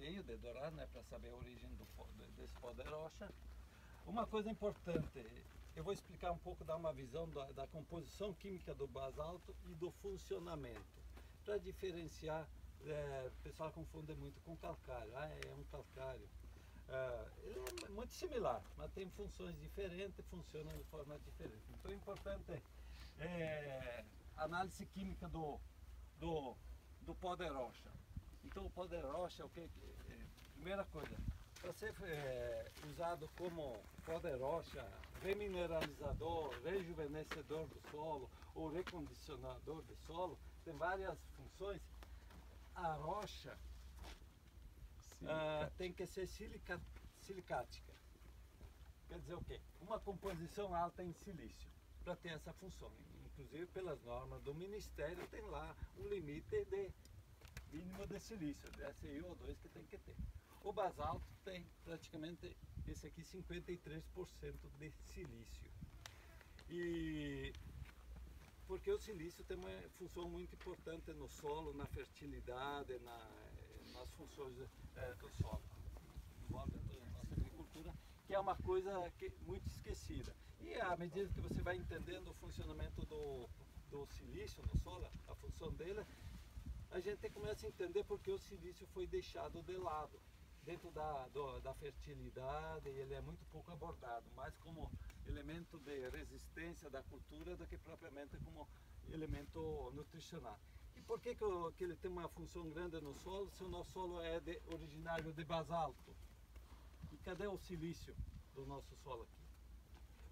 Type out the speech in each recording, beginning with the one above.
tenho de dourar, né, para saber a origem desse pó de rocha. Uma coisa importante, eu vou explicar um pouco, dar uma visão da composição química do basalto e do funcionamento, para diferenciar. O pessoal confunde muito com calcário. É um calcário. Ele é muito similar, mas tem funções diferentes, funciona de forma diferente. Então é importante a análise química do pó de rocha. Então o pó de rocha, primeira coisa, para ser usado como pó de rocha, remineralizador, rejuvenescedor do solo ou recondicionador do solo, tem várias funções. A rocha tem que ser silicática. Quer dizer o quê? Uma composição alta em silício, para ter essa função. Inclusive pelas normas do Ministério tem lá um limite de mínimo de silício, de SiO2 que tem que ter. O basalto tem praticamente esse aqui 53% de silício. E porque o silício tem uma função muito importante no solo, na fertilidade, nas funções do solo, envolve a nossa agricultura, que é uma coisa muito esquecida. E à medida que você vai entendendo o funcionamento do silício no solo, a função dele, a gente começa a entender porque o silício foi deixado de lado. Dentro da fertilidade, ele é muito pouco abordado, mais como elemento de resistência da cultura do que propriamente como elemento nutricional. E por que ele tem uma função grande no solo, se o nosso solo é originário de basalto? E cadê o silício do nosso solo aqui?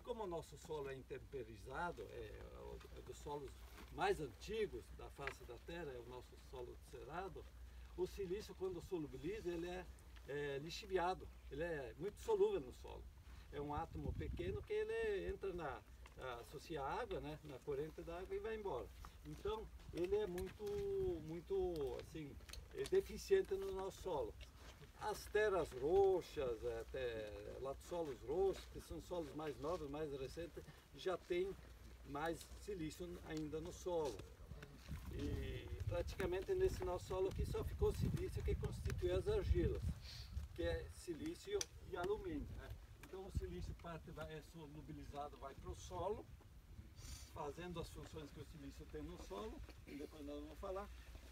Como o nosso solo é intemperizado, é dos solos mais antigos da face da Terra, é o nosso solo cerrado, o silício, quando solubiliza, ele é lixiviado, ele é muito solúvel no solo. É um átomo pequeno que ele entra associa a água, né, na corrente da água e vai embora. Então, ele é muito assim, deficiente no nosso solo. As terras roxas, latossolos roxos, que são solos mais novos, mais recentes, já tem mais silício ainda no solo. E praticamente nesse nosso solo aqui só ficou silício que constitui as argilas, que é silício e alumínio, né? Então o silício é solubilizado, vai para o solo, fazendo as funções que o silício tem no solo, e depois nós vamos falar,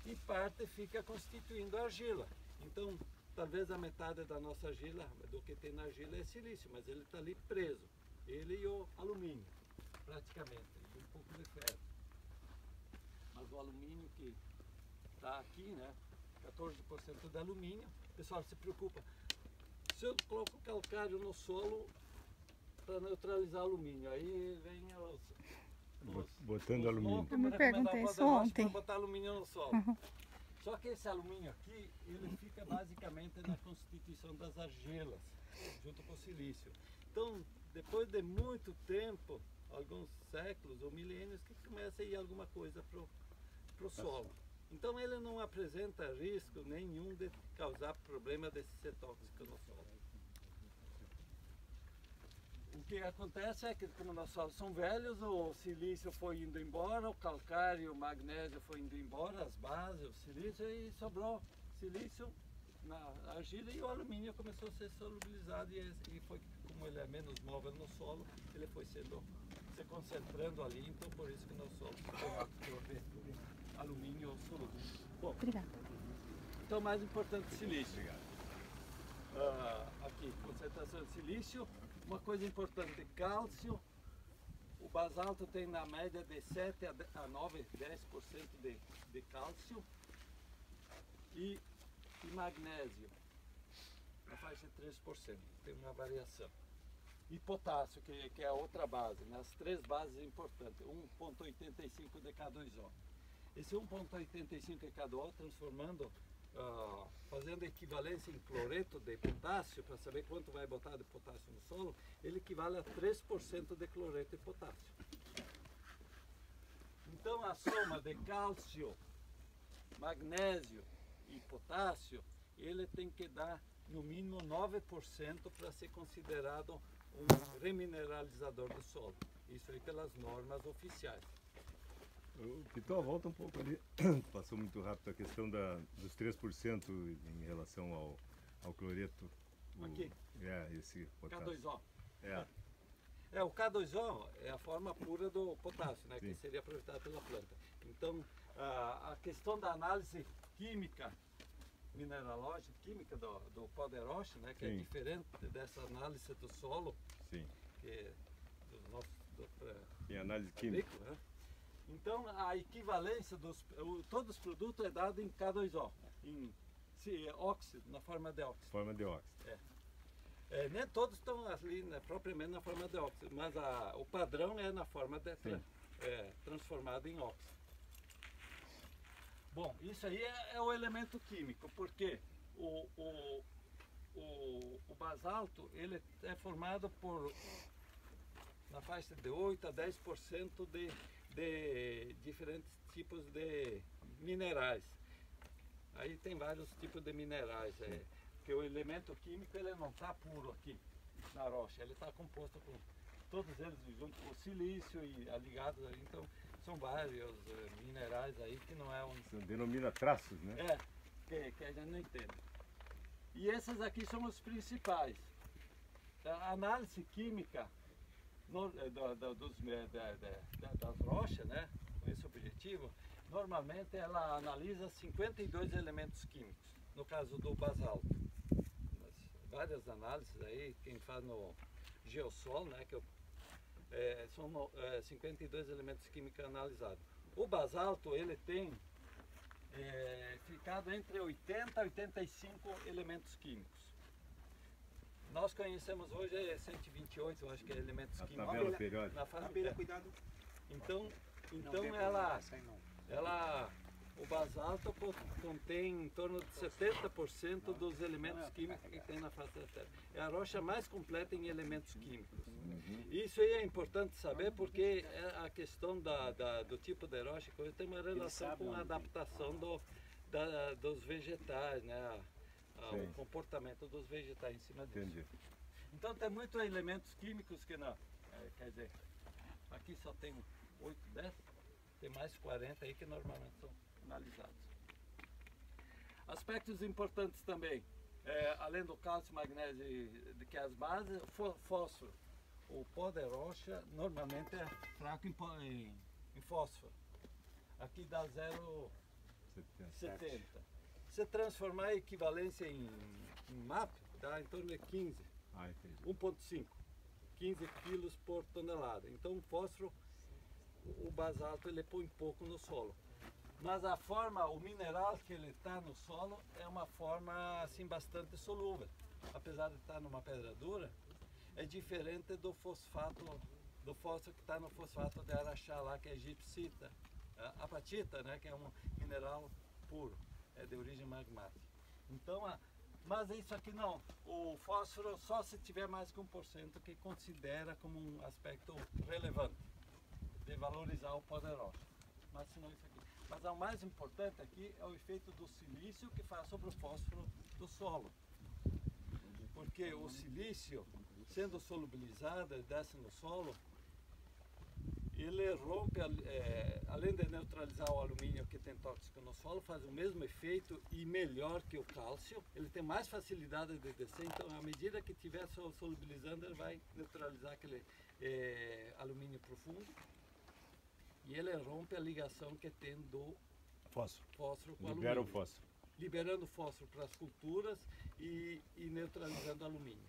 e parte fica constituindo a argila. Então, talvez a metade da nossa argila, do que tem na argila é silício, mas ele está ali preso, ele e o alumínio, praticamente, e um pouco de ferro. Mas o alumínio que está aqui, né, 14% de alumínio, o pessoal se preocupa. Se eu coloco calcário no solo para neutralizar alumínio, aí vem botando alumínio. loucos Eu me perguntei isso ontem. para botar alumínio no solo. Só que esse alumínio aqui, ele fica basicamente na constituição das argilas, junto com o silício. Então, depois de muito tempo, alguns séculos ou milênios, que começa a ir alguma coisa para o solo. Então ele não apresenta risco nenhum de causar problema de ser tóxico no solo. O que acontece é que, como nossos solos são velhos, o silício foi indo embora, o calcário, o magnésio foi indo embora, as bases, o silício, e sobrou silício na argila e o alumínio começou a ser solubilizado e foi, como ele é menos móvel no solo, ele foi se concentrando ali, então por isso que nosso solo tem alumínio solúvel. Bom, obrigada. Então, mais importante, silício. Aqui, concentração de silício. Uma coisa importante, cálcio. O basalto tem na média de 7 a 9, 10% de cálcio. E magnésio, na faixa de 3%, tem uma variação. E potássio, que é a outra base, né? As três bases importantes, 1,85 de K2O. Esse 1,85 de K2O transformando, fazendo equivalência em cloreto de potássio, para saber quanto vai botar de potássio no solo, ele equivale a 3% de cloreto de potássio. Então a soma de cálcio, magnésio e potássio, ele tem que dar no mínimo 9% para ser considerado um remineralizador do solo. Isso aí pelas normas oficiais. Pitol, volta um pouco ali. Passou muito rápido a questão dos 3% em relação ao cloreto. Aqui. Esse potássio. K2O. É. O K2O é a forma pura do potássio, né, que Sim. seria aproveitado pela planta. Então, a questão da análise química, mineralógica, química do pó de rocha, né, que é Sim. diferente dessa análise do solo, Sim. que é do nosso Tem análise química. agrícola, né? Então, a equivalência todos os produtos é dado em K2O, em óxido, na forma de óxido. Forma de óxido. Nem todos estão ali, né, propriamente na forma de óxido, mas o padrão é na forma de transformado em óxido. Bom, isso aí é o elemento químico, porque o basalto ele é formado por na faixa de 8 a 10% de diferentes tipos de minerais. Aí tem vários tipos de minerais, porque o elemento químico ele não está puro aqui na rocha, ele está composto com todos eles junto com o silício e ligados aí, então são vários minerais aí que não é um... Você denomina traços, né? Que a gente não entende. E esses aqui são os principais. A análise química das rochas, né, com esse objetivo, normalmente ela analisa 52 elementos químicos, no caso do basalto. Várias análises aí, quem faz no geossol, né, são 52 elementos químicos analisados. O basalto ele tem ficado entre 80 e 85 elementos químicos. Nós conhecemos hoje 128, eu acho que é elementos químicos. Tabela periódica. Cuidado. Então Não, o basalto contém em torno de 70% dos elementos químicos que tem na face da Terra. É a rocha mais completa em elementos químicos. Isso aí é importante saber porque a questão do tipo de rocha tem uma relação com a adaptação dos vegetais, né? O comportamento dos vegetais em cima disso. Entendi. Então tem muitos elementos químicos que não. Quer dizer, aqui só tem 8, 10, tem mais 40 aí que normalmente são analisados. Aspectos importantes também, além do cálcio, magnésio que é as bases, fósforo. O pó de rocha normalmente é fraco em fósforo. Aqui dá 0,70. Se transformar a equivalência em MAP, dá em torno de 15. Entendi. 1,5. 15 quilos por tonelada. Então o fósforo, o basalto, ele põe pouco no solo. Mas o mineral que ele está no solo é uma forma assim bastante solúvel. Apesar de estar numa pedra dura, é diferente do fósforo que está no fosfato de Araxá lá, que é gipsita. A apatita, né, que é um mineral puro, é de origem magmática. Então, mas isso aqui não. O fósforo só se tiver mais que 1% que considera como um aspecto relevante de valorizar o pó de rocha. Mas se não isso aqui. Mas o mais importante aqui é o efeito do silício que faz sobre o fósforo do solo. Porque o silício, sendo solubilizado, ele desce no solo, ele rompe, além de neutralizar o alumínio que tem tóxico no solo, faz o mesmo efeito e melhor que o cálcio. Ele tem mais facilidade de descer, então à medida que estiver solubilizando, ele vai neutralizar aquele alumínio profundo. E ele rompe a ligação que tem do fósforo com Libera alumínio. o fósforo. Liberando fósforo para as culturas e neutralizando alumínio.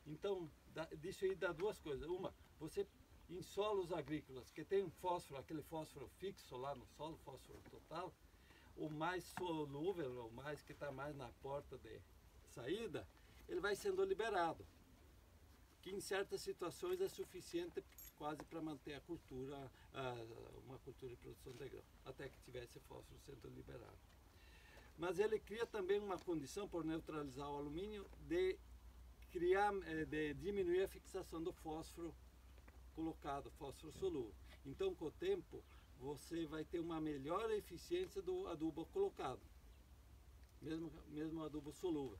Então, disso aí dá duas coisas. Uma, você em solos agrícolas que tem fósforo, aquele fósforo fixo lá no solo, fósforo total, o mais solúvel, o mais que está mais na porta de saída, ele vai sendo liberado. Que em certas situações é suficiente quase para manter a cultura, uma cultura de produção de grão, até que tivesse fósforo sendo liberado. Mas ele cria também uma condição, por neutralizar o alumínio, de diminuir a fixação do fósforo colocado, fósforo solúvel. Então, com o tempo, você vai ter uma melhor eficiência do adubo colocado, mesmo adubo solúvel.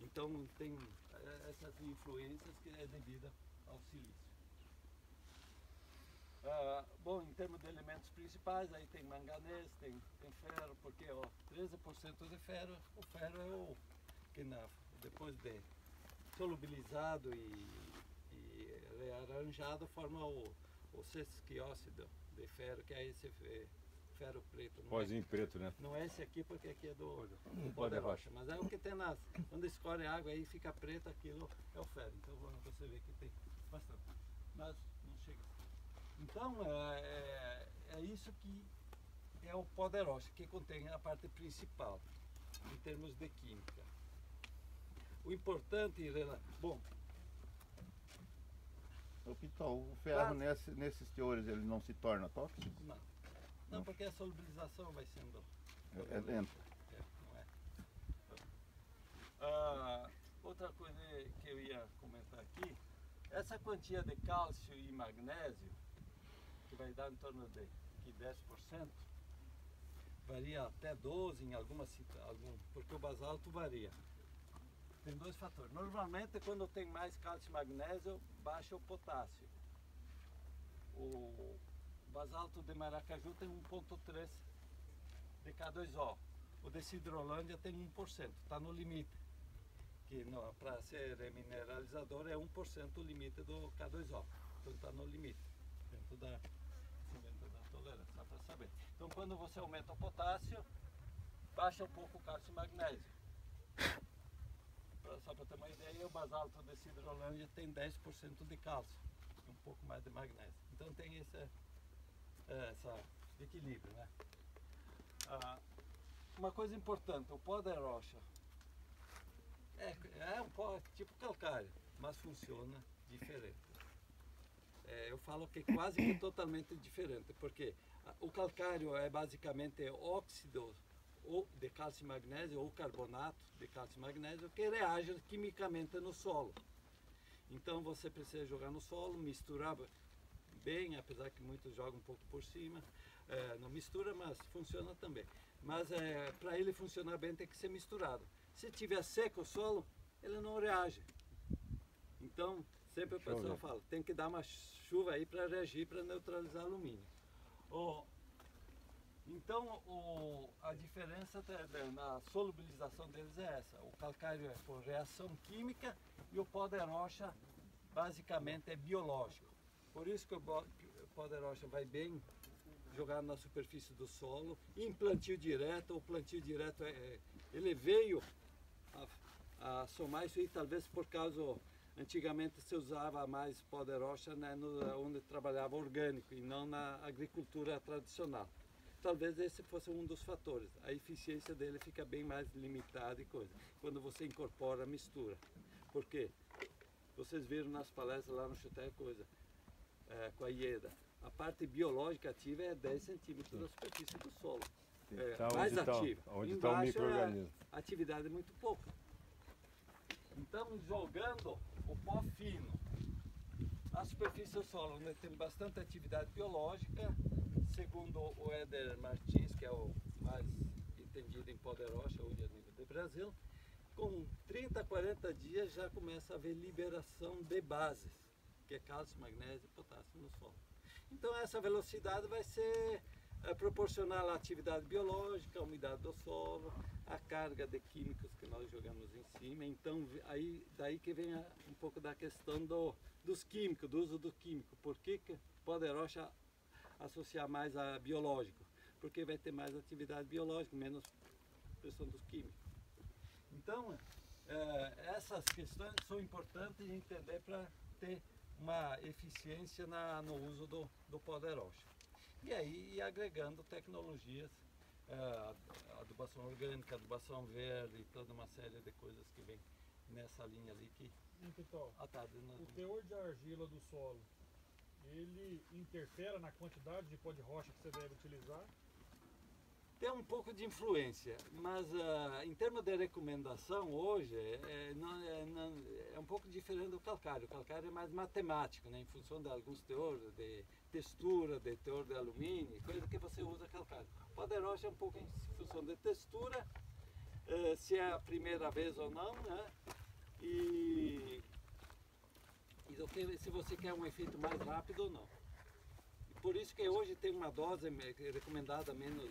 Então, tem essas influências que é devida ao silício. Bom, em termos de elementos principais, aí tem manganês, tem ferro, porque 13% de ferro, o ferro é que depois de solubilizado e rearranjado forma o sesquiócido de ferro, que é esse ferro preto. Pozinho preto, né? Não é esse aqui, porque aqui é do pó de rocha, mas é o que tem quando escorre água aí fica preto, aquilo é o ferro. Então você vê que tem bastante, mas não chega. Então é isso que é o pó de rocha, que contém a parte principal em termos de química. O importante, bom, Então, o ferro nesses teores ele não se torna tóxico? Não, porque a solubilização vai sendo lenta. Não é? Outra coisa que eu ia comentar aqui, essa quantia de cálcio e magnésio, que vai dar em torno de 10%, varia até 12% em algumas, porque o basalto varia. Tem dois fatores. Normalmente, quando tem mais cálcio e magnésio, baixa o potássio. O basalto de Maracaju tem 1,3 de K2O. O de Sidrolândia tem 1%, está no limite. Que para ser mineralizador é 1% o limite do K2O. Então está no limite, dentro da tolerância, só para saber. Então quando você aumenta o potássio, baixa um pouco o cálcio e magnésio. Só para ter uma ideia, o basalto de Sidrolândia tem 10% de cálcio, um pouco mais de magnésio. Então tem esse equilíbrio, né? Uma coisa importante, o pó de rocha é um pó tipo calcário, mas funciona diferente. Eu falo que quase que totalmente diferente, porque o calcário é basicamente óxido de cálcio e magnésio ou carbonato de cálcio e magnésio que reage quimicamente no solo. Então você precisa jogar no solo, misturar bem, apesar que muitos jogam um pouco por cima, não mistura, mas funciona também. Mas para ele funcionar bem tem que ser misturado. Se tiver seco o solo, ele não reage. Então sempre a pessoa fala, tem que dar uma chuva aí para reagir, para neutralizar alumínio. Então a diferença na solubilização deles é essa. O calcário é por reação química e o pó de rocha basicamente é biológico. Por isso que o pó de rocha vai bem jogado na superfície do solo, em plantio direto. O plantio direto ele veio a somar isso aí, talvez por causa, antigamente se usava mais pó de rocha, né, onde trabalhava orgânico e não na agricultura tradicional. Talvez esse fosse um dos fatores. A eficiência dele fica bem mais limitada e coisa, quando você incorpora a mistura. Porque vocês viram nas palestras lá no Chuté coisa, com a IEDA, a parte biológica ativa é 10 centímetros da superfície do solo. Mais ativa. Onde está o micro-organismo. A atividade é muito pouca. Então, jogando o pó fino na superfície do solo, onde tem bastante atividade biológica, segundo o Éder Martins, que é o mais entendido em pó de rocha hoje a nível do Brasil, com 30 a 40 dias já começa a haver liberação de bases, que é cálcio, magnésio e potássio no solo. Então essa velocidade vai ser proporcional à atividade biológica, à umidade do solo, à carga de químicos que nós jogamos em cima. Então daí que vem um pouco da questão dos químicos, do uso do químico. Por que pó de rocha associar mais a biológico? Porque vai ter mais atividade biológica, menos pressão dos químicos. Então essas questões são importantes de entender para ter uma eficiência no uso do pó de rocha. E aí agregando tecnologias, adubação orgânica, adubação verde, toda uma série de coisas que vem nessa linha ali que... Então, o teor de argila do solo, ele interfere na quantidade de pó de rocha que você deve utilizar? Tem um pouco de influência, mas em termos de recomendação hoje é um pouco diferente do calcário. O calcário é mais matemático, né, em função de alguns teores de textura, de teor de alumínio, coisa que você usa calcário. O pó de rocha é um pouco em função de textura, se é a primeira vez ou não, né, e se você quer um efeito mais rápido ou não. Por isso que hoje tem uma dose recomendada menos,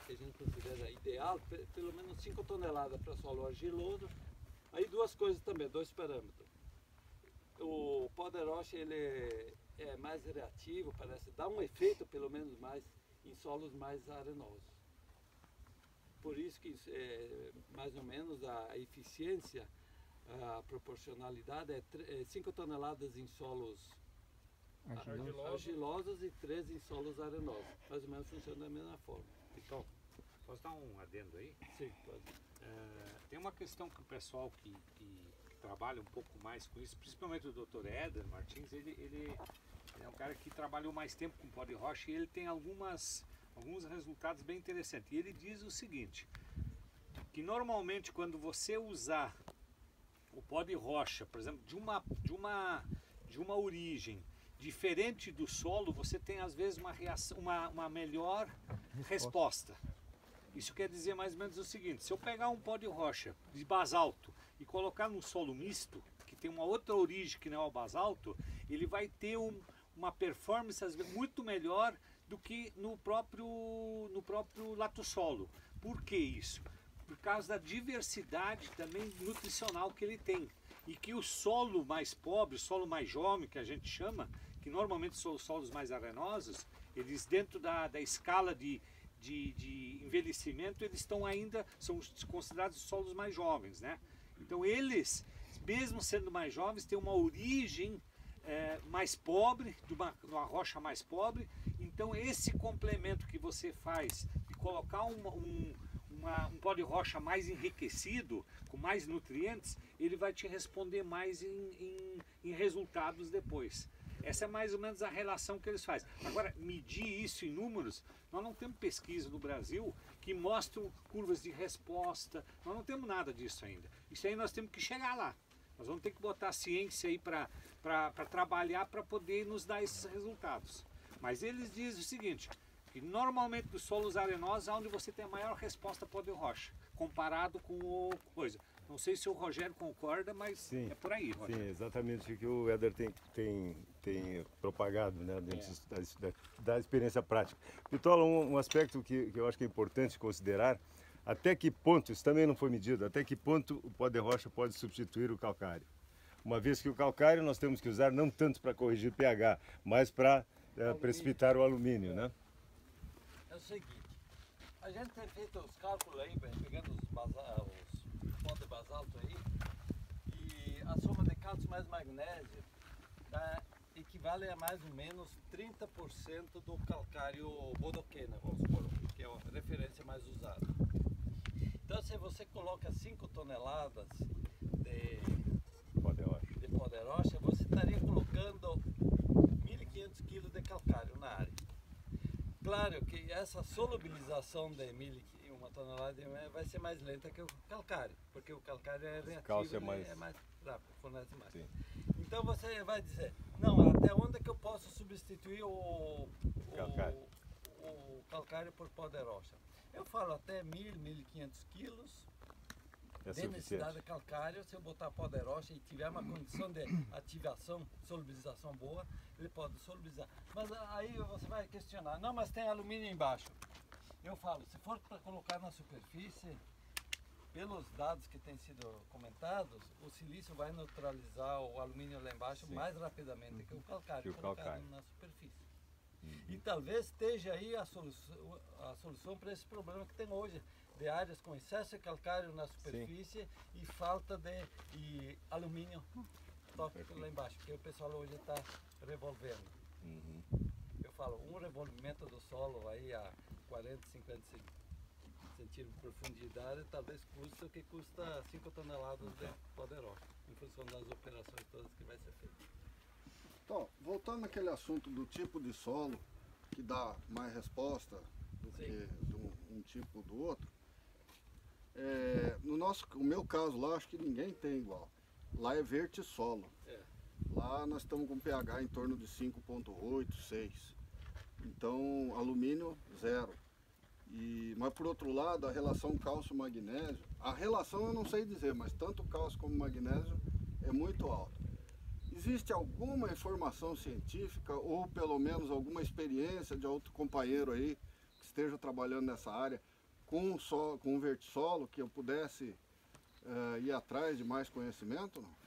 que a gente considera ideal, pelo menos 5 toneladas para solo argiloso Aí duas coisas também, dois parâmetros. O pó de rocha ele é mais reativo, parece, dá um efeito pelo menos mais em solos mais arenosos. Por isso que mais ou menos a eficiência, a proporcionalidade é 5 toneladas em solos argilosos e 3 em solos arenosos. Mais ou menos funciona da mesma forma. Então, posso dar um adendo aí? Sim, pode. Tem uma questão que o pessoal que trabalha um pouco mais com isso, principalmente o Dr. Éder Martins, ele é um cara que trabalhou mais tempo com pó de rocha e ele tem alguns resultados bem interessantes. E ele diz o seguinte, que normalmente quando você usar o pó de rocha, por exemplo, de uma origem diferente do solo, você tem às vezes uma melhor resposta. Isso quer dizer mais ou menos o seguinte, se eu pegar um pó de rocha de basalto e colocar num solo misto, que tem uma outra origem que não é o basalto, ele vai ter uma performance às vezes, muito melhor do que no próprio latossolo. Por que isso? Por causa da diversidade também nutricional que ele tem. E que o solo mais pobre, o solo mais jovem, que a gente chama, que normalmente são os solos mais arenosos, eles dentro da escala de envelhecimento, eles são considerados solos mais jovens, né? Então eles, mesmo sendo mais jovens, têm uma origem mais pobre, de uma rocha mais pobre. Então esse complemento que você faz de colocar um pó de rocha mais enriquecido, com mais nutrientes, ele vai te responder mais em resultados depois. Essa é mais ou menos a relação que eles fazem. Agora, medir isso em números, nós não temos pesquisa no Brasil que mostram curvas de resposta, nós não temos nada disso ainda. Isso aí nós temos que chegar lá. Nós vamos ter que botar a ciência aí para trabalhar para poder nos dar esses resultados. Mas eles dizem o seguinte, que normalmente dos solos arenosos é onde você tem a maior resposta pó de rocha, comparado com o coisa. Não sei se o Rogério concorda, mas sim, é por aí, Rogério. Sim, exatamente o que o Éder tem propagado, né, dentro da experiência prática. Pitola, um aspecto que eu acho que é importante considerar, até que ponto, isso também não foi medido, até que ponto o pó de rocha pode substituir o calcário. Uma vez que o calcário nós temos que usar não tanto para corrigir pH, mas para precipitar o alumínio, né? É o seguinte, a gente tem feito os cálculos aí, pegando os pó de basalto aí, e a soma de cálcio mais magnésio equivale a mais ou menos 30% do calcário bodoquena, vamos supor, que é a referência mais usada. Então se você coloca 5 toneladas de pó de rocha, você estaria colocando 1.500 kg de calcário na área. Claro que essa solubilização de 1 tonelada vai ser mais lenta que o calcário, porque o calcário é reativo, é mais rápido, fornece mais. Sim. Então você vai dizer, não, até onde é que eu posso substituir o calcário por pó de rocha? Eu falo até 1.500 quilos de necessidade de calcário. Se eu botar pó de rocha e tiver uma condição de ativação, solubilização boa, ele pode solubilizar. Mas aí você vai questionar, não, mas tem alumínio embaixo. Eu falo, se for para colocar na superfície, pelos dados que têm sido comentados, o silício vai neutralizar o alumínio lá embaixo mais rapidamente que o calcário colocado na superfície. E talvez esteja aí a solução para esse problema que tem hoje, de áreas com excesso de calcário na superfície e falta de alumínio tóxico lá embaixo, porque o pessoal hoje está revolvendo. Eu falo, um revolvimento do solo aí a 40, 50 centímetros de profundidade talvez custa o que custa 5 toneladas de pó de rocha, em função das operações todas que vai ser feita. Então, voltando naquele assunto do tipo de solo que dá mais resposta do que de um tipo do outro, no meu caso lá, acho que ninguém tem igual. Lá é vertissolo. Lá nós estamos com pH em torno de 5,8, 6. Então, alumínio, 0. Mas por outro lado, a relação cálcio-magnésio, a relação eu não sei dizer, mas tanto cálcio como magnésio é muito alta. Existe alguma informação científica ou pelo menos alguma experiência de outro companheiro aí que esteja trabalhando nessa área com um vertissolo que eu pudesse ir atrás de mais conhecimento? Não?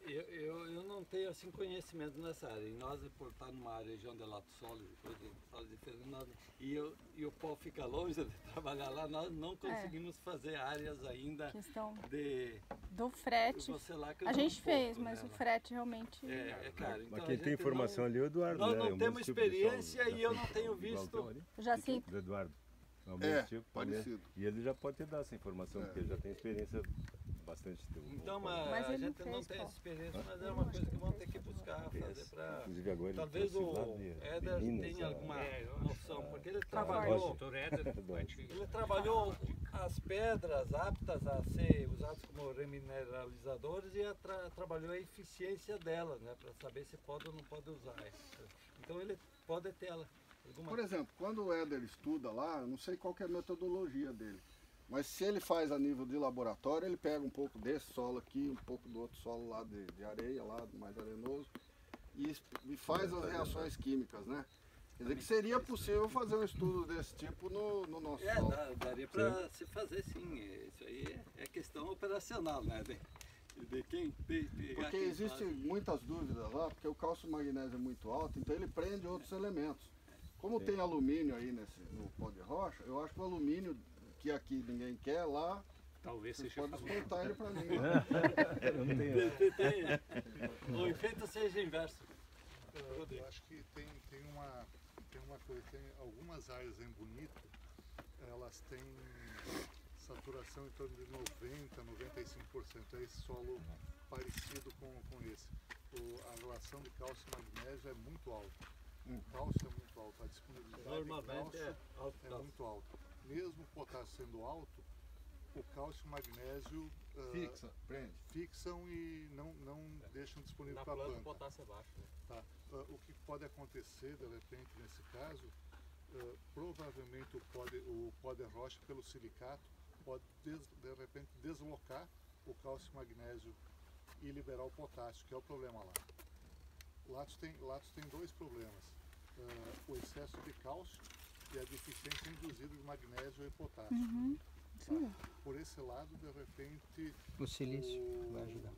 Eu não tenho assim conhecimento nessa área. E nós, por estar numa região de lato sólido, solo diferente, e o pó fica longe de trabalhar lá, nós não conseguimos fazer áreas ainda Questão de... do frete. Você lá que eu A dou um gente fez, pouco, mas né, o frete realmente... É caro. Então, Mas a quem tem gente informação ali é o Eduardo, nós né? não É o temos mesmo tipo de experiência solo, e eu já não fez tenho o Galtão visto... ali, Eu já sinto. do Eduardo. É o mesmo tipo, parecido. E ele já pode te dar essa informação, porque ele já tem experiência bastante tempo. Então, Mas a ele gente não fez, tem pô. essa experiência, mas é uma coisa que vão ter que buscar fazer para... Inclusive agora ele Talvez trouxe lá o de Éder Minas, tenha alguma eu acho. noção, porque ele Rocha. trabalhou... Doutor Éder vai te... Ele trabalhou as pedras aptas a ser usadas como remineralizadores e trabalhou a eficiência delas, né, para saber se pode ou não pode usar. Então ele pode ter alguma... Por exemplo, quando o Éder estuda lá, eu não sei qual que é a metodologia dele, mas se ele faz a nível de laboratório, ele pega um pouco desse solo aqui, um pouco do outro solo lá de areia, lá mais arenoso, e faz as reações químicas, né? Quer dizer que seria possível fazer um estudo desse tipo no nosso solo. Daria para se fazer sim. Isso aí é questão operacional, né? De quem Porque existem muitas dúvidas lá, porque o cálcio magnésio é muito alto, então ele prende outros elementos. Como tem alumínio aí no pó de rocha, eu acho que o alumínio que aqui ninguém quer, lá Talvez você seja pode famoso. exportar ele para mim. Eu não tenho. O efeito seja inverso. Eu acho que tem uma coisa, tem algumas áreas em Bonito, elas têm saturação em torno de 90, 95%. É esse solo parecido com esse. A relação de cálcio e magnésio é muito alta. O cálcio é muito alto, a disponibilidade Normalmente de é cálcio alto é cálcio. muito alta. Mesmo o potássio sendo alto, o cálcio e o magnésio prende. fixam e não deixam disponível para a planta. potássio é baixo. Né? Tá. O que pode acontecer de repente nesse caso, provavelmente o pó de rocha pelo silicato pode de repente deslocar o cálcio e magnésio e liberar o potássio, que é o problema lá. Latos tem dois problemas, o excesso de cálcio e a deficiência induzida de magnésio e potássio. Tá? Por esse lado, de repente, O silício vai ajudar.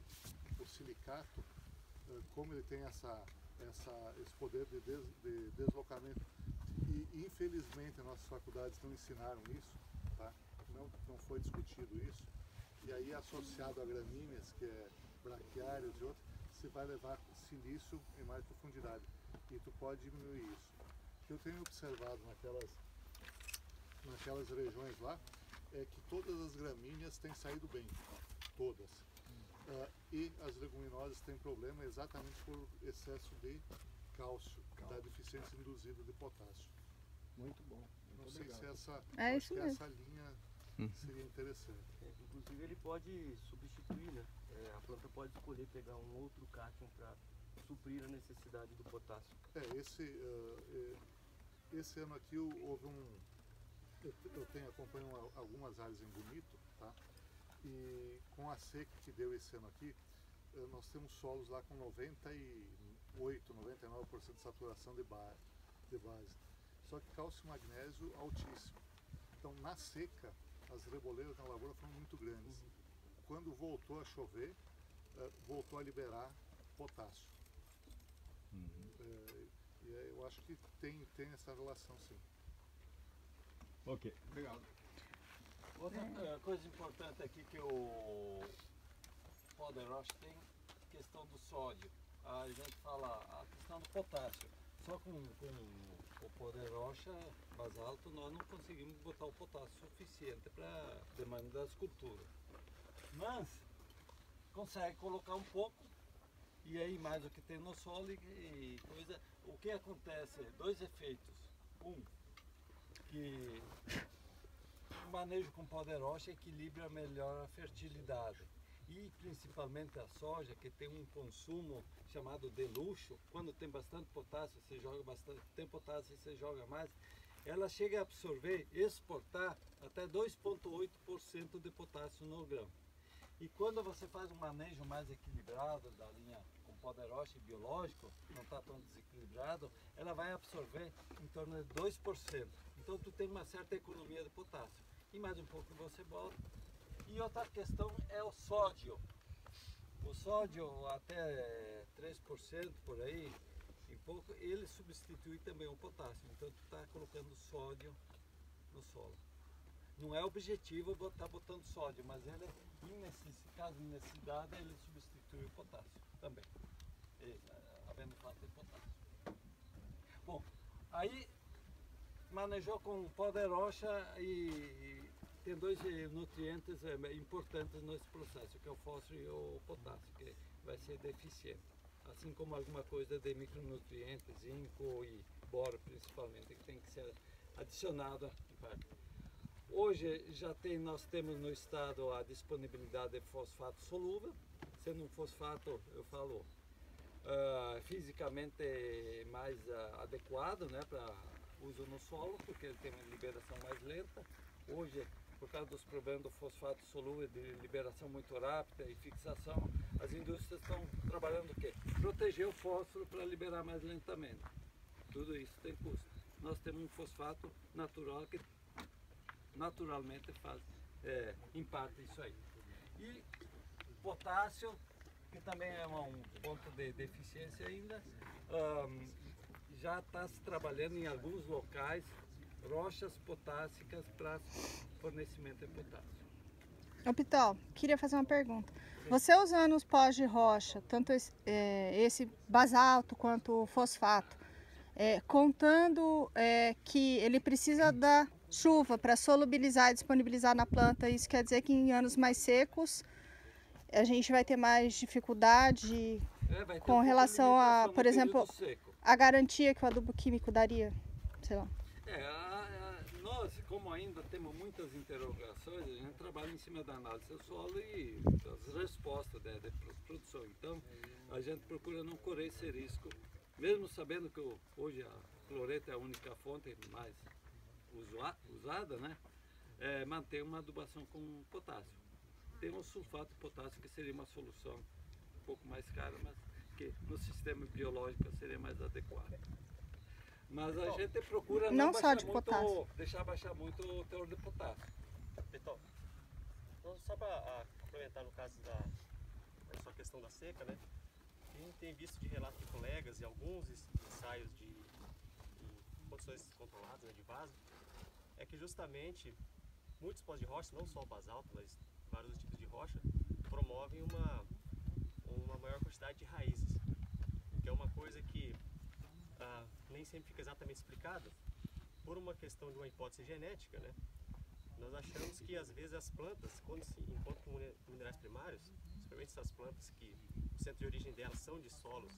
o silicato, como ele tem esse poder de deslocamento, e infelizmente nossas faculdades não ensinaram isso, tá? Não foi discutido isso, e aí associado a gramíneas, que é braquiários e outros, você vai levar silício em mais profundidade e tu pode diminuir isso. O que eu tenho observado naquelas regiões lá é que todas as gramíneas têm saído bem, todas. E as leguminosas têm problema exatamente por excesso de cálcio, da deficiência induzida de potássio. Muito bom. Não Muito sei obrigado. se É acho isso que mesmo. essa linha seria interessante. Inclusive ele pode substituir, né? A planta pode escolher pegar um outro cátion para suprir a necessidade do potássio. Esse ano aqui houve eu acompanho algumas áreas em Bonito, tá? E com a seca que deu esse ano aqui, nós temos solos lá com 98, 99% de saturação de base. Só que cálcio e magnésio altíssimo. Então na seca, as reboleiras na lavoura foram muito grandes. Quando voltou a chover, voltou a liberar potássio. Eu acho que tem essa relação sim. Ok. Obrigado. Outra coisa importante aqui que o pó de rocha tem, questão do sódio. A gente fala a questão do potássio. Só com o pó de rocha basalto nós não conseguimos botar o potássio suficiente para a demanda das culturas. Mas consegue colocar um pouco e aí mais o que tem no solo e coisa. O que acontece? Dois efeitos. Que o manejo com pó de rocha equilibra melhor a fertilidade e principalmente a soja, que tem um consumo chamado de luxo. Quando tem bastante potássio, você joga bastante, tem potássio, você joga mais, ela chega a absorver, exportar até 2,8% de potássio no grão. E quando você faz um manejo mais equilibrado da linha com pó de rocha e biológico, não está tão desequilibrado, ela vai absorver em torno de 2%. Então tu tem uma certa economia de potássio. E mais um pouco você bota E outra questão é o sódio. O sódio, até 3% por aí, em pouco, ele substitui também o potássio. Então tu está colocando sódio no solo. Não é objetivo estar botando sódio, mas ele, caso de necessidade, ele substitui o potássio também, havendo falta de potássio. Bom, aí manejou com pó de rocha e tem dois nutrientes importantes nesse processo, que é o fósforo e o potássio, que vai ser deficiente. Assim como alguma coisa de micronutrientes, zinco e boro principalmente, que tem que ser adicionado em parte. Hoje nós temos no estado a disponibilidade de fosfato solúvel, sendo um fosfato, eu falo, fisicamente mais adequado, né, para uso no solo, porque ele tem uma liberação mais lenta. Hoje, por causa dos problemas do fosfato solúvel, de liberação muito rápida e fixação, as indústrias estão trabalhando o quê? Proteger o fósforo para liberar mais lentamente. Tudo isso tem custo. Nós temos um fosfato natural que naturalmente faz, impacta isso aí. E potássio, que também é um ponto de deficiência ainda, já está se trabalhando em alguns locais rochas potássicas para fornecimento de potássio. Ô Pitol, queria fazer uma pergunta. Você usando os pós de rocha, tanto esse basalto quanto o fosfato, contando que ele precisa da chuva para solubilizar e disponibilizar na planta, isso quer dizer que em anos mais secos a gente vai ter mais dificuldade com relação a, por exemplo, a garantia que o adubo químico daria, sei lá. Nós, como ainda temos muitas interrogações, a gente trabalha em cima da análise do solo e das respostas da produção. Então, a gente procura não correr esse risco, mesmo sabendo que hoje a cloreto é a única fonte mais usada, né? Manter uma adubação com potássio. Tem um sulfato de potássio que seria uma solução um pouco mais cara, mas que no sistema biológico seria mais adequada. Mas a gente procura não só de muito, potássio. deixar baixar muito o teor de potássio. Então, só para complementar no caso da sua questão da seca, né? A gente tem visto de relatos de colegas e alguns ensaios de condições controladas, né, de vaso, é que justamente muitos pós de rocha, não só o basalto, mas vários tipos de rocha, promovem uma maior quantidade de raízes, que é uma coisa que nem sempre fica exatamente explicado por uma questão de uma hipótese genética, né? Nós achamos que às vezes as plantas, quando se encontram com minerais primários, principalmente essas plantas que o centro de origem delas são de solos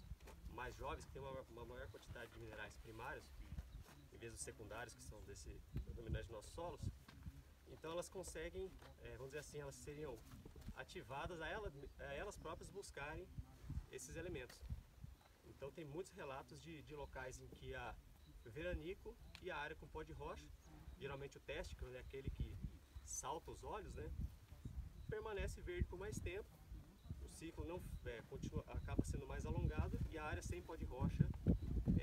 mais jovens, que têm uma maior quantidade de minerais primários, em vez dos secundários, que são predominantes de nossos solos, então elas conseguem, vamos dizer assim, elas seriam ativadas a elas próprias buscarem esses elementos. Então tem muitos relatos de locais em que há veranico e a área com pó de rocha, geralmente o testicle, né, aquele que salta os olhos, né, permanece verde por mais tempo, o ciclo não acaba sendo mais alongado e a área sem pó de rocha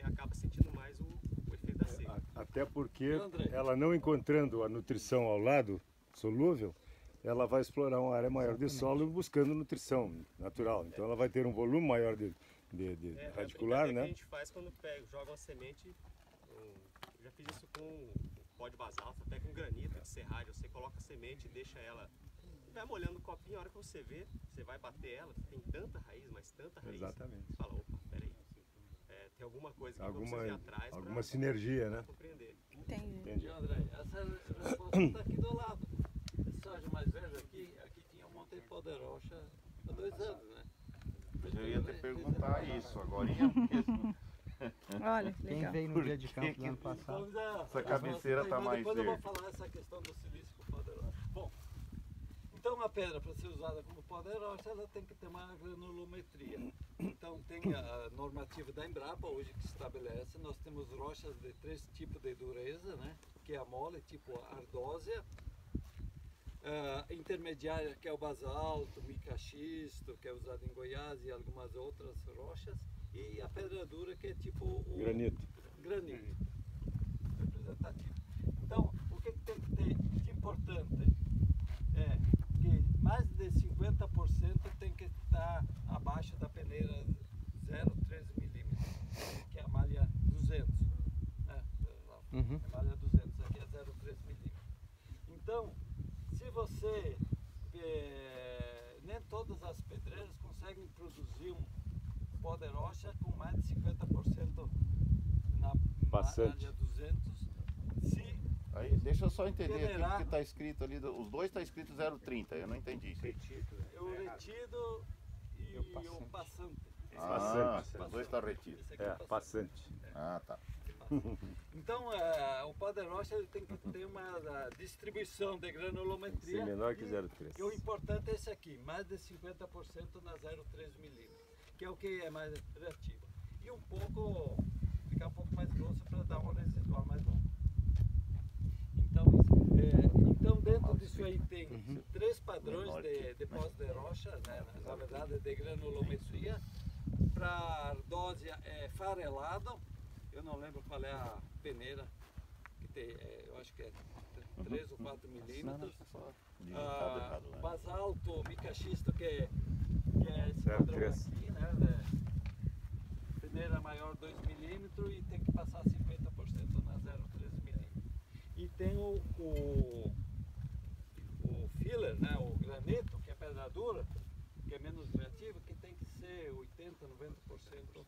acaba sentindo mais o efeito da seca. Até porque ela não encontrando a nutrição ao lado solúvel, ela vai explorar uma área maior de solo buscando nutrição natural. Então ela vai ter um volume maior de radicular, né? Que a gente faz quando joga uma semente, eu já fiz isso com pó de basalto, até com granito de serralho. Você coloca a semente e deixa ela, vai molhando o copinho, a hora que você vê, você vai bater ela, tem tanta raiz, mas tanta raiz. Exatamente. Você fala, opa, peraí, tem alguma coisa que vamos ir atrás. Alguma sinergia, né? Compreender. Entendi. André, essa resposta está aqui do lado. Esse soja mais velho aqui tinha um monte de pó de rocha há 2 anos, né? Eu ia te perguntar isso, agora mesmo. Olha, que Quem legal. veio no dia de campo do ano passado? Essa cabeceira está mais Depois eu vou verde. falar essa questão do silício com pó de rocha. Bom, então a pedra, para ser usada como pó de rocha, ela tem que ter uma granulometria. Então tem a normativa da Embrapa hoje que estabelece, nós temos rochas de 3 tipos de dureza, né? Que é a mole, tipo ardósia, intermediária, que é o basalto, micaxisto, que é usado em Goiás e algumas outras rochas, e a pedra dura, que é tipo o Granito. Granito representativo. Então, o que tem que ter de importante que mais de 50% tem que estar abaixo da peneira 0,13 milímetros, que é a malha 200. Né? A malha 200, aqui é 0,13 milímetros. Então, se você... nem todas as pedreiras conseguem produzir um pó de rocha com mais de 50% na malha 200. Aí, deixa eu só entender aqui o que está escrito ali. Os dois está escrito 0,30, eu não entendi. O retido e o passante. Os dois estão retidos. Passante. Ah, tá. Então, o pó de rocha ele tem que ter uma distribuição de granulometria. Ser menor que 0,3. E o importante é esse aqui, mais de 50% na 0,3 milímetros, que é o que é mais reativo. E ficar um pouco mais grosso para dar um residual mais longo. Então dentro disso aí tem 3 padrões de pós de rocha, né? Na verdade de granulometria. Para ardósia é farelado, eu não lembro qual é a peneira, que tem, eu acho que é 3 ou 4 milímetros. Basalto micaxisto, que é esse padrão aqui, né? Peneira maior 2 milímetros e tem que passar 50% na 0,3 milímetros. E tem o filler, né? O granito, que é pedra dura, que é menos reativo, que tem que ser 80, 90%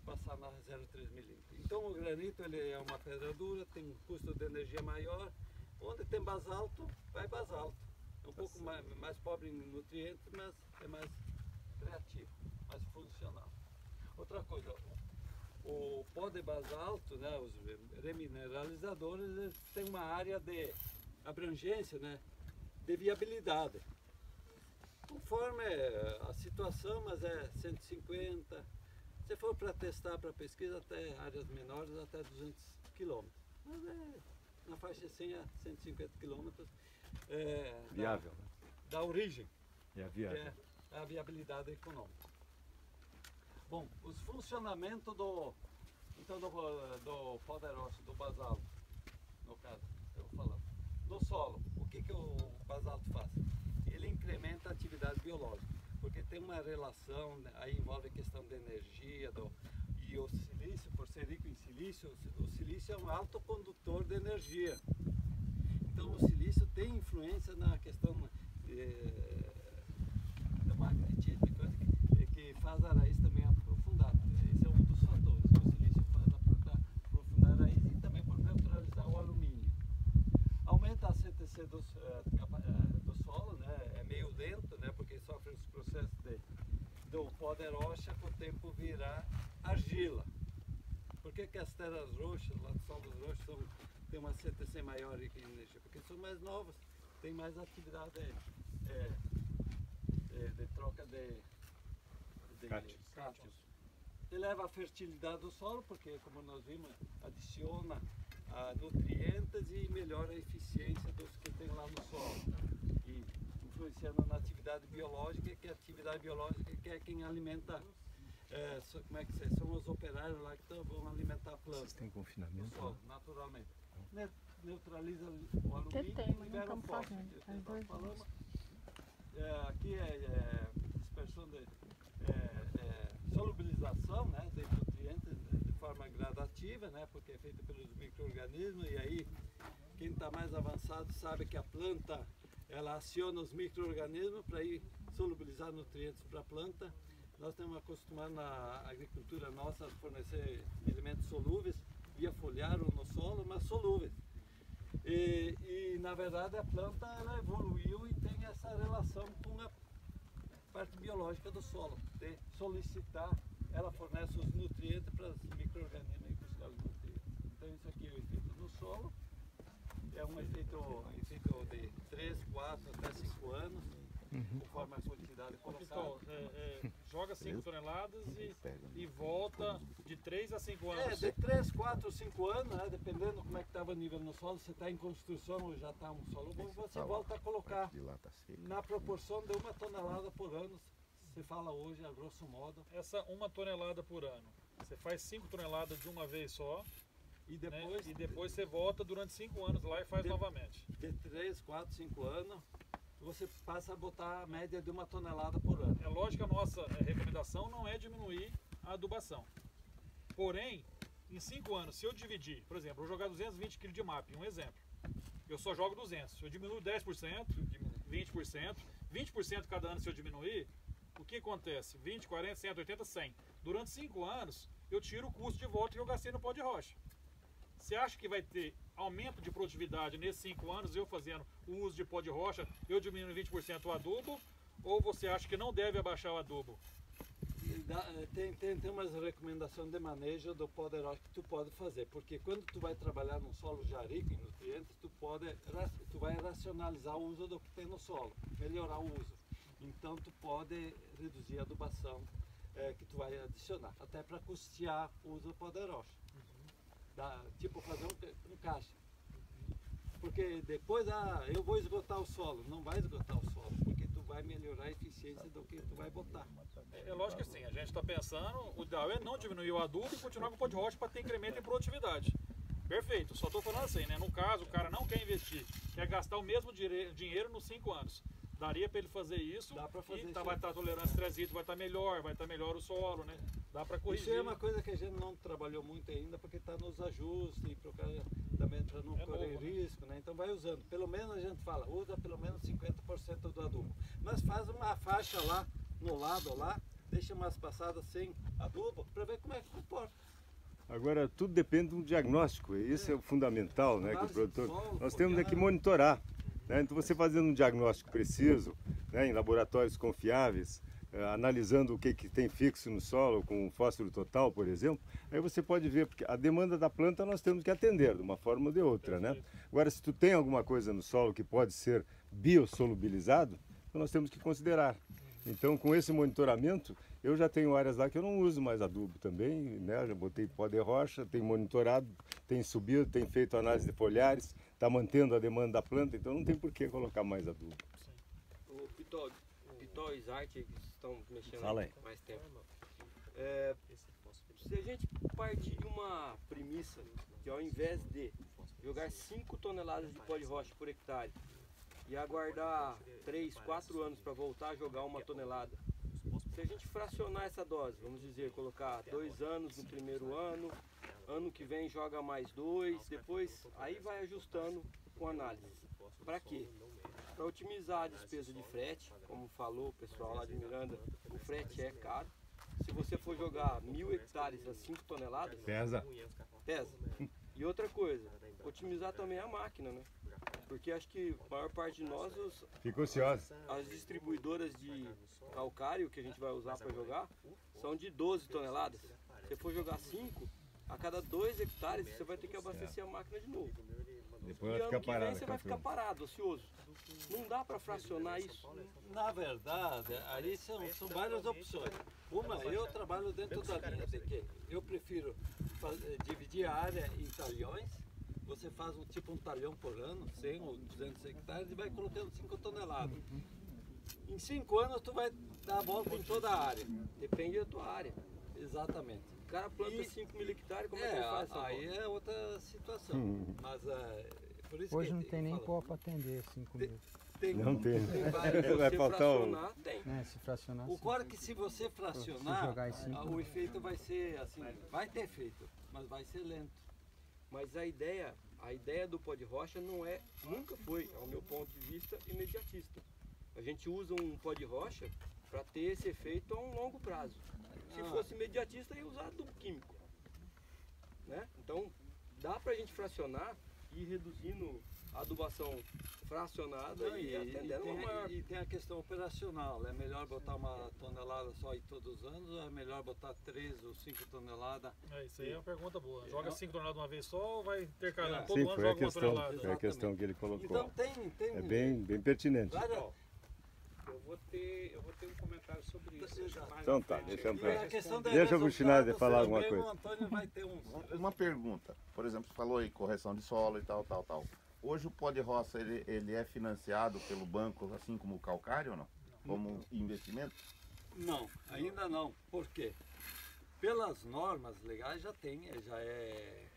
passar na 0,3 milímetros. Então o granito ele é uma pedra dura, tem um custo de energia maior. Onde tem basalto, vai basalto. É um pouco mais pobre em nutrientes, mas é mais reativo, mais funcional. Outra coisa, o pó de basalto, né, os remineralizadores, eles têm uma área de abrangência, né, de viabilidade. Conforme a situação, mas é 150, se for para testar, para pesquisa, até áreas menores, até 200 km. Mas na faixa de 100 a 150 km viável, da origem, viável. que é a viabilidade econômica. Bom, os funcionamentos do pó de rocha, do basalto, no caso, eu vou falar. No solo, o que o basalto faz? Ele incrementa a atividade biológica, porque tem uma relação, aí envolve a questão de energia, e o silício, por ser rico em silício, o silício é um alto condutor de energia. Então o silício tem influência na questão do magnetismo, que faz a raiz também aprofundar. Esse é um dos fatores que o silício faz aprofundar a raiz e também por neutralizar o alumínio. Aumenta a CTC do solo, né? É meio lento, né? Porque sofre os processos do pó de rocha, com o tempo virar argila. Por que as terras roxas, lá do solos roxos, tem uma CTC maior em energia? Porque são mais novas, tem mais atividade de troca de cátions. Eleva a fertilidade do solo, porque, como nós vimos, adiciona nutrientes e melhora a eficiência dos que tem lá no solo. E influenciando na atividade biológica, que a atividade biológica que é quem alimenta, como é que são os operários lá que vão alimentar a planta. Vocês têm confinamento? O solo, naturalmente. Neutraliza o alumínio e libera o fósforo. Aqui é dispersão de solubilização, né, de nutrientes de forma gradativa, né, porque é feita pelos micro-organismos, e aí quem está mais avançado sabe que a planta ela aciona os micro-organismos para ir solubilizar nutrientes para a planta. Nós estamos acostumados na agricultura nossa a fornecer elementos solúveis via folhar ou no solo, mas solúveis. E na verdade a planta ela evoluiu e tem essa relação com a parte biológica do solo, de solicitar, ela fornece os nutrientes para os micro-organismos e buscar os nutrientes. Então isso aqui é o efeito no solo, é um efeito de 3, 4 até 5 anos, conforme a quantidade colocada. Joga 5 toneladas e volta de 3 a 5 anos. De 3, 4, 5 anos, né, dependendo como é que estava o nível no solo, se está em construção ou já está um solo bom, você volta a colocar na proporção de 1 tonelada por ano, se fala hoje a grosso modo. Essa 1 tonelada por ano, você faz 5 toneladas de uma vez só, e depois, né? E depois você volta durante 5 anos lá e faz novamente. De 3, 4, 5 anos, você passa a botar a média de 1 tonelada por ano. É lógico que a nossa recomendação não é diminuir a adubação. Porém, em 5 anos, se eu dividir, por exemplo, eu jogar 220 kg de MAP, um exemplo, eu só jogo 200. Se eu diminuo 10%, 20%, 20% cada ano se eu diminuir, o que acontece? 20, 40, 180, 100. Durante 5 anos, eu tiro o custo de volta que eu gastei no pó de rocha. Você acha que vai ter aumento de produtividade nesses 5 anos, eu fazendo o uso de pó de rocha, eu diminuo 20% o adubo, ou você acha que não deve abaixar o adubo? Tem umas recomendações de manejo do pó de rocha que tu pode fazer, porque quando tu vai trabalhar num solo já rico em nutrientes, tu vai racionalizar o uso do que tem no solo, melhorar o uso. Então tu pode reduzir a adubação que tu vai adicionar, até para custear o uso do pó de rocha. Tipo fazer um caixa. Porque depois, eu vou esgotar o solo. Não vai esgotar o solo, porque tu vai melhorar a eficiência do que tu vai botar. É lógico que sim, a gente está pensando, o ideal é não diminuir o adubo e continuar com o pó de rocha para ter incremento em produtividade. Perfeito, só estou falando assim, né? No caso, o cara não quer investir, quer gastar o mesmo dinheiro nos 5 anos. Daria para ele fazer isso. Dá para fazer. Vai estar tolerância a estresse, vai estar melhor o solo, né? Dá para corrigir. Isso é uma coisa que a gente não trabalhou muito ainda, porque está nos ajustes e também para não correr risco, né? Então vai usando. Pelo menos a gente fala, usa pelo menos 50% do adubo. Mas faz uma faixa lá, no lado lá, deixa umas passadas sem adubo, para ver como é que comporta. Agora, tudo depende de um diagnóstico, esse é o fundamental, né, que o produtor... Nós temos que monitorar, né? Então você fazendo um diagnóstico preciso, né, em laboratórios confiáveis, analisando o que tem fixo no solo, com fósforo total, por exemplo, aí você pode ver, porque a demanda da planta nós temos que atender, de uma forma ou de outra, né? Agora, se tu tem alguma coisa no solo que pode ser biosolubilizado, então nós temos que considerar. Então, com esse monitoramento, eu já tenho áreas lá que eu não uso mais adubo também, né? Já botei pó de rocha, tem monitorado, tem subido, tem feito análise de foliares, está mantendo a demanda da planta, então não tem por que colocar mais adubo. O Pitol e Zart, que estão mexendo mais tempo. Se a gente partir de uma premissa que ao invés de jogar 5 toneladas de pó de rocha por hectare e aguardar 3, 4 anos para voltar a jogar 1 tonelada, se a gente fracionar essa dose, vamos dizer, colocar 2 anos no primeiro ano, ano que vem joga mais 2, depois aí vai ajustando com análise. Para quê? Para otimizar a despesa de frete, como falou o pessoal lá de Miranda, o frete é caro. Se você for jogar 1000 hectares a 5 toneladas, pesa. E outra coisa, otimizar também a máquina, né? Porque acho que a maior parte de nós, fica ociosa. As distribuidoras de calcário que a gente vai usar para jogar são de 12 toneladas. Se você for jogar 5, a cada 2 hectares você vai ter que abastecer a máquina de novo. Depois e vai ficar ano que parado, vem você vai ficar parado, ocioso. Não dá para fracionar isso. Na verdade, aí são várias opções. Uma, eu trabalho dentro da linha de que eu prefiro dividir a área em talhões. Você faz um talhão por ano, 100 ou 200 hectares, e vai colocando 5 toneladas. Em 5 anos tu vai dar a volta em toda a área. Depende da tua área. Exatamente. O cara planta 5.000 hectares, como é que ele faz? Aí é outra situação. Mas por isso hoje que não tem nem pó para atender 5.000. Não tem. Vai faltar tem. Se fracionar. O claro que se você fracionar, o efeito vai ser assim, vai ter efeito, mas vai ser lento. Mas a ideia do pó de rocha nunca foi, ao meu ponto de vista, imediatista. A gente usa um pó de rocha para ter esse efeito a um longo prazo. Se fosse imediatista, ia usar adubo químico, né? Então, dá para a gente fracionar e ir reduzindo a adubação fracionada e atendendo uma maior... E tem a questão operacional, é melhor botar 1 tonelada só aí todos os anos, ou é melhor botar 3 ou 5 toneladas? Isso aí é uma pergunta boa. Joga 5 toneladas de uma vez só ou vai intercalando? Todo ano joga 1 tonelada? Foi a questão que ele colocou. Então tem é bem pertinente. Eu vou ter um comentário sobre isso. Então tá, deixa o Buchinardi falar alguma coisa. Uma pergunta, por exemplo, você falou aí correção de solo e tal. Hoje o pó de roça ele é financiado pelo banco, assim como o calcário ou não? Como investimento? Não, ainda não. Por quê? Pelas normas legais já é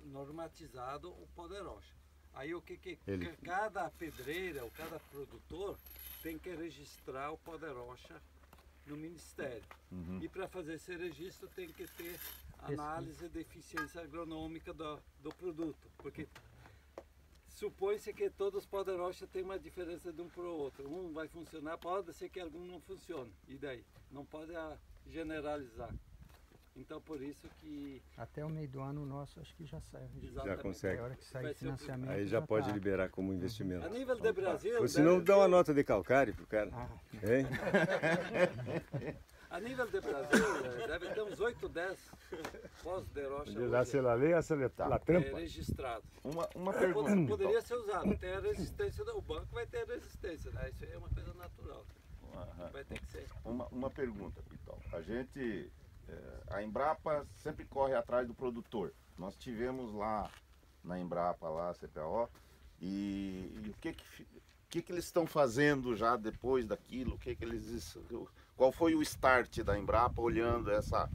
normatizado o pó de rocha. Aí o que cada pedreira ou cada produtor tem que registrar o pó de rocha no Ministério. E para fazer esse registro tem que ter análise de eficiência agronômica do produto, porque supõe-se que todos os pó de rocha têm uma diferença de um para o outro. Um vai funcionar, pode ser que algum não funcione. E daí? Não pode generalizar. Então por isso que... Até o meio do ano nosso acho que já serve. Já consegue. A hora que sair Vai ser o financiamento. Aí já pode tá. liberar como investimento. A nível de Brasil... Ou se não, deve dá uma ter- nota de calcário pro cara. Hein? A nível de Brasil, deve ter uns 8, 10 pós de rocha Lá se la lei, se la trampa. registrados. Uma pergunta. Poderia ser usado. Tem a resistência, o banco vai ter a resistência, né? Isso aí é uma coisa natural. Vai ter que ser. Uma pergunta, Pitol. A gente, a Embrapa sempre corre atrás do produtor. Nós tivemos lá na Embrapa, lá, CPO, e o que eles estão fazendo já depois daquilo? Qual foi o start da Embrapa olhando essa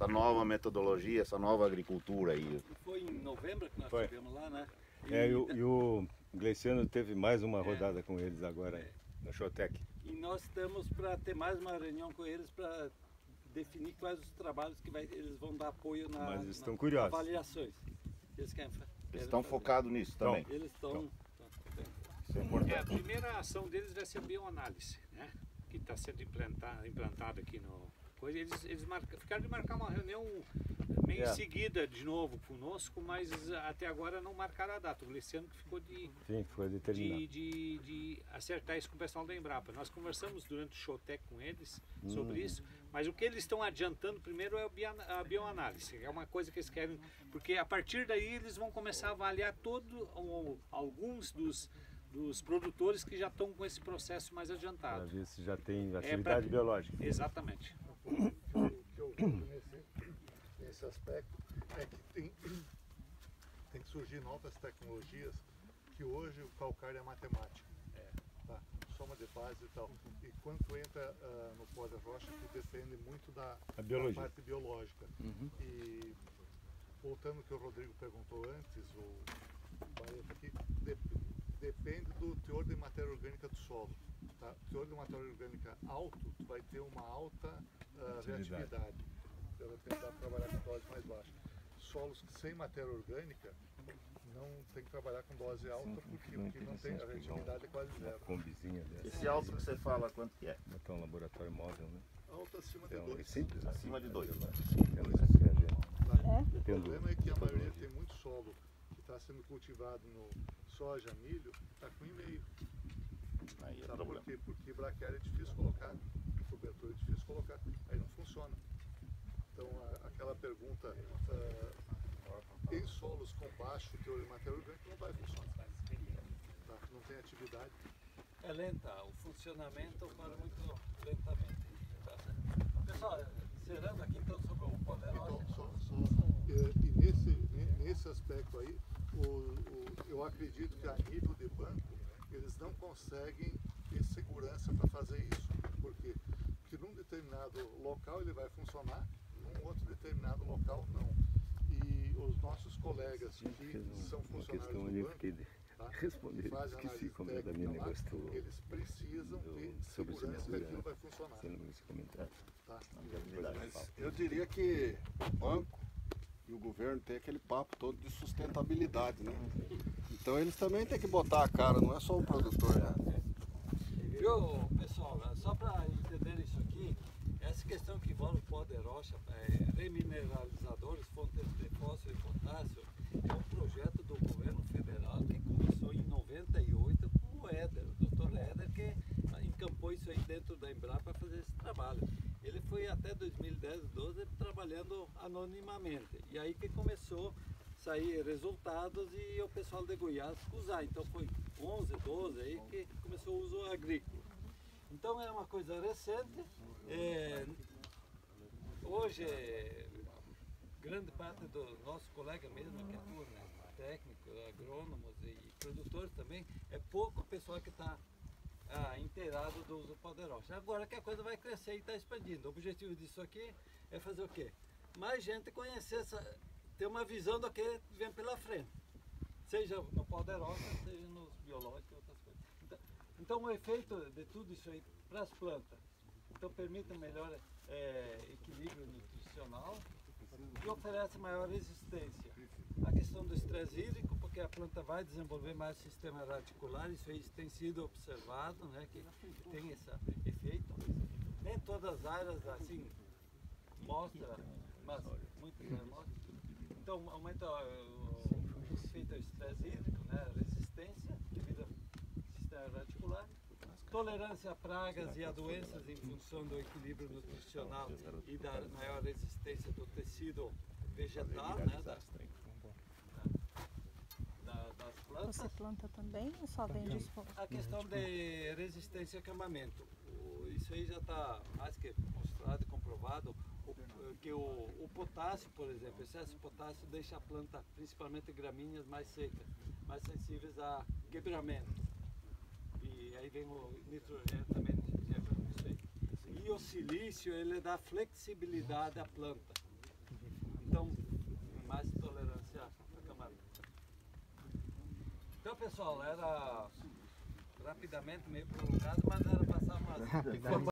nova metodologia, essa nova agricultura aí? Foi em novembro que nós Foi. estivemos lá, né? E o Gleiciano teve mais uma rodada com eles agora no Showtech. E nós estamos para ter mais uma reunião com eles para definir quais os trabalhos que eles vão dar apoio Mas estão nas curiosos. avaliações. Eles Estão focados nisso também. Eles estão... Isso é A importante. primeira ação deles vai ser a bioanálise, né? Que está sendo implantada aqui no coisa. Eles ficaram de marcar uma reunião meio em seguida de novo conosco, mas até agora não marcaram a data. O Luciano que ficou Sim, foi determinado. de acertar isso com o pessoal da Embrapa. Nós conversamos durante o Showtech com eles sobre isso, mas o que eles estão adiantando primeiro é a bioanálise, é uma coisa que eles querem, porque a partir daí eles vão começar a avaliar alguns dos produtores que já estão com esse processo mais adiantado. Para ver se já tem atividade biológica. Exatamente. O que eu vejo nesse aspecto é que tem que surgir novas tecnologias, que hoje o calcário é matemática. Tá? Soma de base e tal. E quando tu entra no pó de rocha, tu depende muito da parte biológica. E voltando ao que o Rodrigo perguntou antes, o Barreto aqui, depende do teor de matéria orgânica do solo. Tá? O teor de matéria orgânica alto, tu vai ter uma alta reatividade. Ela vai tentar trabalhar com dose mais baixa. Solos sem matéria orgânica não tem que trabalhar com dose alta porque não tem, a reatividade é quase zero. Combizinha dessa. Esse alto que você fala, quanto que é? Botar um laboratório móvel, né? Alta acima de Então, 2. é simples. Acima de 2. O problema é que a maioria tem muito solo que está sendo cultivado no soja, milho, está com 1,5. Aí é Sabe por problema. quê? Porque braquiária é difícil colocar, cobertura é difícil colocar, aí não funciona. Então aquela pergunta, em solos com baixo teor de matéria orgânica não vai funcionar. Tá? Não tem atividade. É lenta, o funcionamento para muito lentamente. Tá certo? Pessoal, encerrando aqui então sobre o pó de rocha. E nesse aspecto aí, eu acredito que a nível de banco, eles não conseguem ter segurança para fazer isso. Por quê? Porque num determinado local ele vai funcionar, num outro determinado local não. E os nossos colegas que são funcionários do banco, tá? Responder, fazem esqueci análise completamente técnica lá, negócio do... eles precisam ter segurança que aquilo vai funcionar. Você não viu esse comentário? Tá? Mas eu diria que o banco e o governo tem aquele papo todo de sustentabilidade, né? Então eles também têm que botar a cara, não é só o produtor, né? Viu, pessoal, só para entender isso aqui, essa questão que envolve pó de rocha, remineralizadores, fontes de fósforo e potássio, é um projeto do governo federal que começou em 98 com o Éder, o Dr. Éder, que encampou isso aí dentro da Embrapa para fazer esse trabalho. Ele foi até 2010, 12 trabalhando anonimamente. E aí que começou a sair resultados e o pessoal de Goiás usar. Então foi 11, 12 aí que começou o uso agrícola. Então é uma coisa recente. Hoje, grande parte dos nossos colegas mesmo que atuam, né, técnicos, agrônomos e produtores também, é pouco o pessoal que está inteirado do uso pó de rocha. Agora que a coisa vai crescer e está expandindo. O objetivo disso aqui é fazer o quê? Mais gente conhecer, ter uma visão do que vem pela frente. seja no pó de rocha, seja nos biológicos e outras coisas. Então o efeito de tudo isso aí para as plantas, então permite um melhor equilíbrio nutricional e oferece maior resistência. A questão do estresse hídrico, porque a planta vai desenvolver mais sistema radicular, isso aí tem sido observado, né, que tem esse efeito. Nem todas as áreas assim mostra, mas muitas áreas mostram. Então aumenta o efeito do estresse hídrico, né, a resistência devido ao sistema radicular. Tolerância a pragas e a doenças em função do equilíbrio nutricional e da maior resistência do tecido vegetal, né, das plantas. Você planta também ou só vende isso? A questão de resistência a acamamento. Isso aí já está mais que mostrado e comprovado, que o potássio, por exemplo, excesso de potássio deixa a planta, principalmente gramíneas, mais secas, mais sensíveis a quebramento. E aí vem o nitrogênio também, isso aí. E o silício, ele dá flexibilidade à planta. Então, mais tolerância a acamamento. Então, pessoal, era rapidamente meio prolongado, mas era passar umas informações.